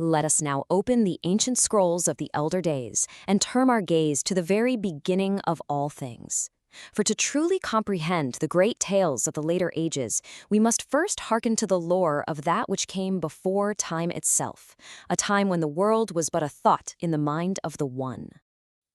Let us now open the ancient scrolls of the elder days and turn our gaze to the very beginning of all things. For to truly comprehend the great tales of the later ages, we must first hearken to the lore of that which came before time itself, a time when the world was but a thought in the mind of the One.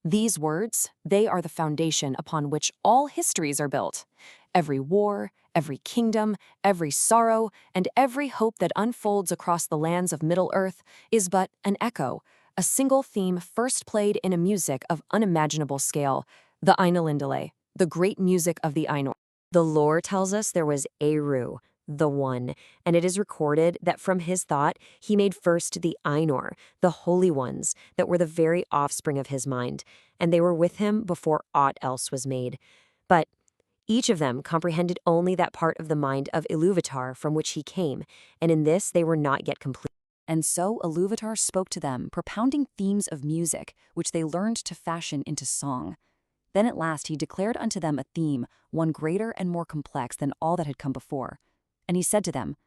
These words, they are the foundation upon which all histories are built. Every war, every kingdom, every sorrow, and every hope that unfolds across the lands of Middle-earth is but an echo, a single theme first played in a music of unimaginable scale, the Ainulindalë, the great music of the Ainur. The lore tells us there was Eru, the One, and it is recorded that from his thought he made first the Ainur, the holy ones, that were the very offspring of his mind, and they were with him before aught else was made. But each of them comprehended only that part of the mind of Iluvatar from which he came, and in this they were not yet complete. And so Iluvatar spoke to them, propounding themes of music, which they learned to fashion into song. Then at last he declared unto them a theme, one greater and more complex than all that had come before. And he said to them,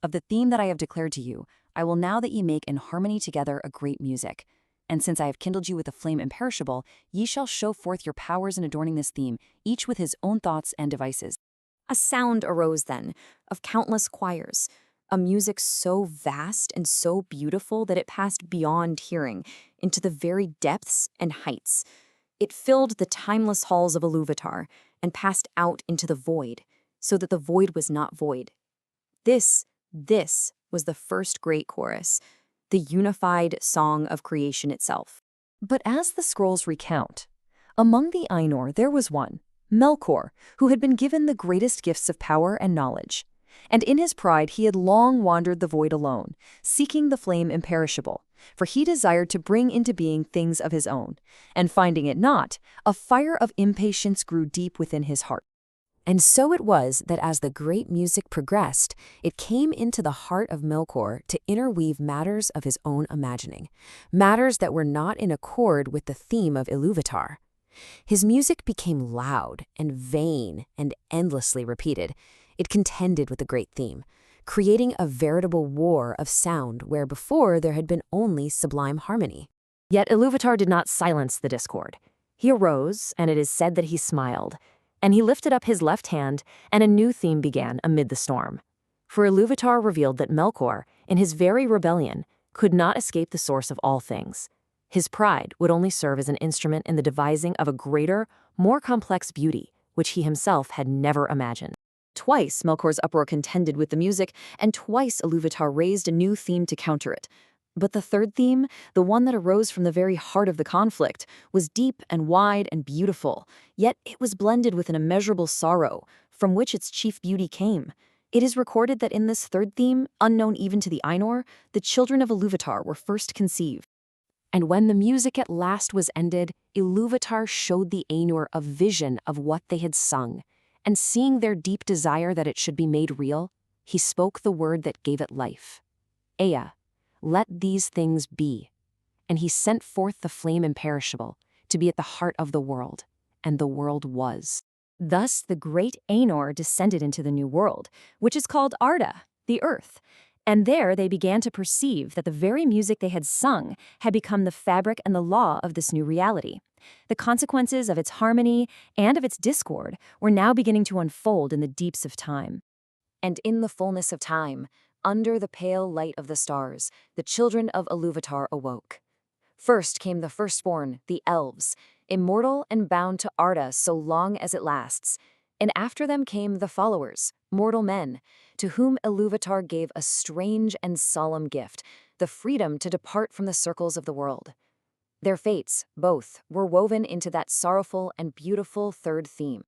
Of the theme that I have declared to you, I will now that ye make in harmony together a great music. And since I have kindled you with a flame imperishable, ye shall show forth your powers in adorning this theme, each with his own thoughts and devices. A sound arose then, of countless choirs, a music so vast and so beautiful that it passed beyond hearing, into the very depths and heights. It filled the timeless halls of Iluvatar and passed out into the void, so that the void was not void. This was the first great chorus, the unified song of creation itself. But as the scrolls recount, among the Ainur there was one, Melkor, who had been given the greatest gifts of power and knowledge. And in his pride he had long wandered the void alone, seeking the flame imperishable, for he desired to bring into being things of his own, and finding it not, a fire of impatience grew deep within his heart. And so it was that as the great music progressed, it came into the heart of Melkor to interweave matters of his own imagining, matters that were not in accord with the theme of Iluvatar. His music became loud and vain and endlessly repeated. It contended with the great theme, creating a veritable war of sound where before there had been only sublime harmony. Yet Iluvatar did not silence the discord. He arose, and it is said that he smiled, and he lifted up his left hand, and a new theme began amid the storm. For Iluvatar revealed that Melkor, in his very rebellion, could not escape the source of all things. His pride would only serve as an instrument in the devising of a greater, more complex beauty, which he himself had never imagined. Twice Melkor's uproar contended with the music, and twice Iluvatar raised a new theme to counter it. But the third theme, the one that arose from the very heart of the conflict, was deep and wide and beautiful, yet it was blended with an immeasurable sorrow, from which its chief beauty came. It is recorded that in this third theme, unknown even to the Ainur, the children of Iluvatar were first conceived. And when the music at last was ended, Iluvatar showed the Ainur a vision of what they had sung, and seeing their deep desire that it should be made real, he spoke the word that gave it life. Ea, let these things be. And he sent forth the flame imperishable, to be at the heart of the world, and the world was. Thus the great Ainur descended into the new world, which is called Arda, the earth, and there they began to perceive that the very music they had sung had become the fabric and the law of this new reality. The consequences of its harmony and of its discord were now beginning to unfold in the deeps of time. And in the fullness of time, under the pale light of the stars, the children of Iluvatar awoke. First came the firstborn, the elves, immortal and bound to Arda so long as it lasts, and after them came the followers, mortal men, to whom Iluvatar gave a strange and solemn gift, the freedom to depart from the circles of the world. Their fates, both, were woven into that sorrowful and beautiful third theme.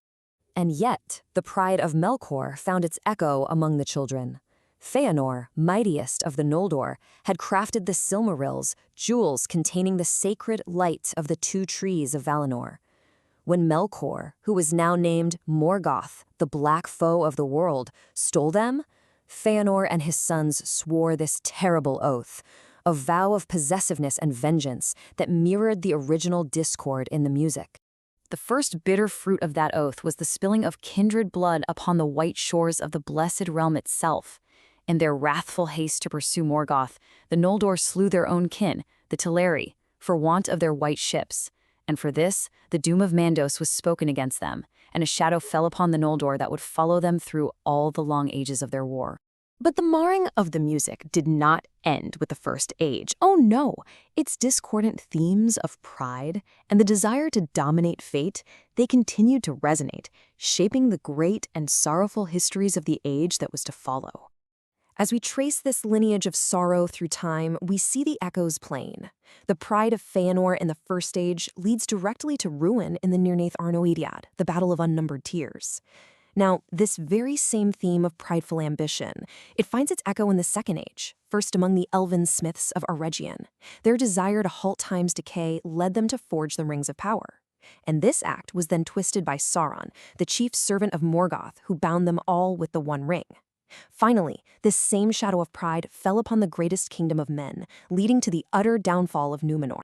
And yet, the pride of Melkor found its echo among the children. Feanor, mightiest of the Noldor, had crafted the Silmarils, jewels containing the sacred light of the two trees of Valinor. When Melkor, who was now named Morgoth, the black foe of the world, stole them, Feanor and his sons swore this terrible oath, a vow of possessiveness and vengeance that mirrored the original discord in the music. The first bitter fruit of that oath was the spilling of kindred blood upon the white shores of the blessed realm itself. In their wrathful haste to pursue Morgoth, the Noldor slew their own kin, the Teleri, for want of their white ships. And for this, the doom of Mandos was spoken against them, and a shadow fell upon the Noldor that would follow them through all the long ages of their war. But the marring of the music did not end with the First Age. Oh no! Its discordant themes of pride and the desire to dominate fate, they continued to resonate, shaping the great and sorrowful histories of the age that was to follow. As we trace this lineage of sorrow through time, we see the echoes plain. The pride of Feanor in the First Age leads directly to ruin in the Nirnaeth Arnoediad, the Battle of Unnumbered Tears. Now, this very same theme of prideful ambition, it finds its echo in the Second Age, first among the elven smiths of Eregion. Their desire to halt time's decay led them to forge the Rings of Power. And this act was then twisted by Sauron, the chief servant of Morgoth, who bound them all with the One Ring. Finally, this same shadow of pride fell upon the greatest kingdom of men, leading to the utter downfall of Númenor.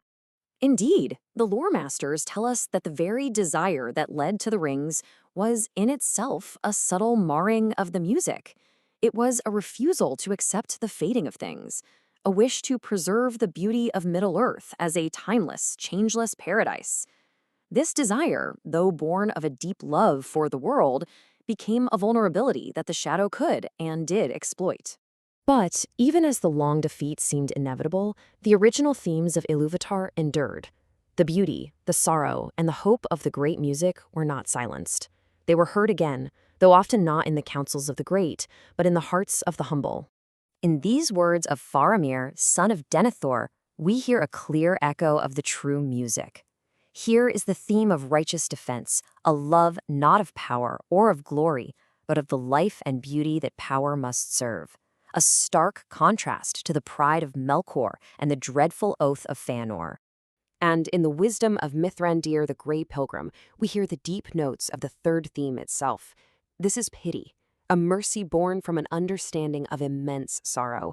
Indeed, the lore masters tell us that the very desire that led to the rings was in itself a subtle marring of the music. It was a refusal to accept the fading of things, a wish to preserve the beauty of Middle-earth as a timeless, changeless paradise. This desire, though born of a deep love for the world, became a vulnerability that the shadow could and did exploit. But even as the long defeat seemed inevitable, the original themes of Ilúvatar endured. The beauty, the sorrow, and the hope of the great music were not silenced. They were heard again, though often not in the councils of the great, but in the hearts of the humble. In these words of Faramir, son of Denethor, we hear a clear echo of the true music. Here is the theme of righteous defense, a love not of power or of glory, but of the life and beauty that power must serve. A stark contrast to the pride of Melkor and the dreadful oath of Feanor. And in the wisdom of Mithrandir the Grey Pilgrim, we hear the deep notes of the third theme itself. This is pity, a mercy born from an understanding of immense sorrow,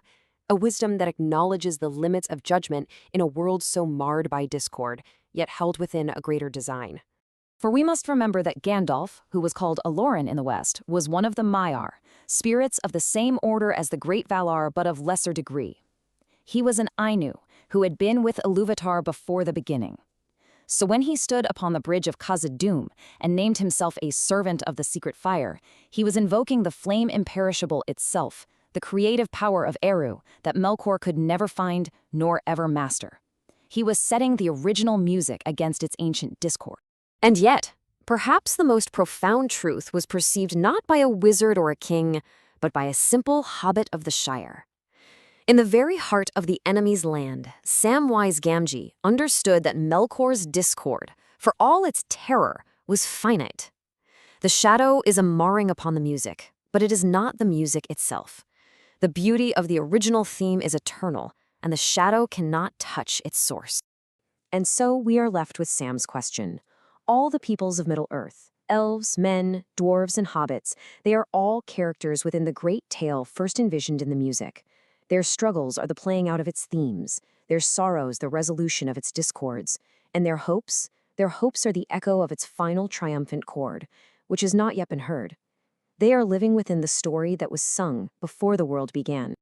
a wisdom that acknowledges the limits of judgment in a world so marred by discord, yet held within a greater design. For we must remember that Gandalf, who was called Aloran in the West, was one of the Maiar, spirits of the same order as the Great Valar but of lesser degree. He was an Ainu, who had been with Ilúvatar before the beginning. So when he stood upon the bridge of Khazad-dûm and named himself a servant of the secret fire, he was invoking the flame imperishable itself, the creative power of Eru that Melkor could never find nor ever master. He was setting the original music against its ancient discord. And yet, perhaps the most profound truth was perceived not by a wizard or a king, but by a simple hobbit of the Shire. In the very heart of the enemy's land, Samwise Gamgee understood that Melkor's discord, for all its terror, was finite. The shadow is a marring upon the music, but it is not the music itself. The beauty of the original theme is eternal, and the shadow cannot touch its source. And so we are left with Sam's question. All the peoples of Middle-earth, elves, men, dwarves, and hobbits, they are all characters within the great tale first envisioned in the music. Their struggles are the playing out of its themes, their sorrows the resolution of its discords, and their hopes are the echo of its final triumphant chord, which has not yet been heard. They are living within the story that was sung before the world began.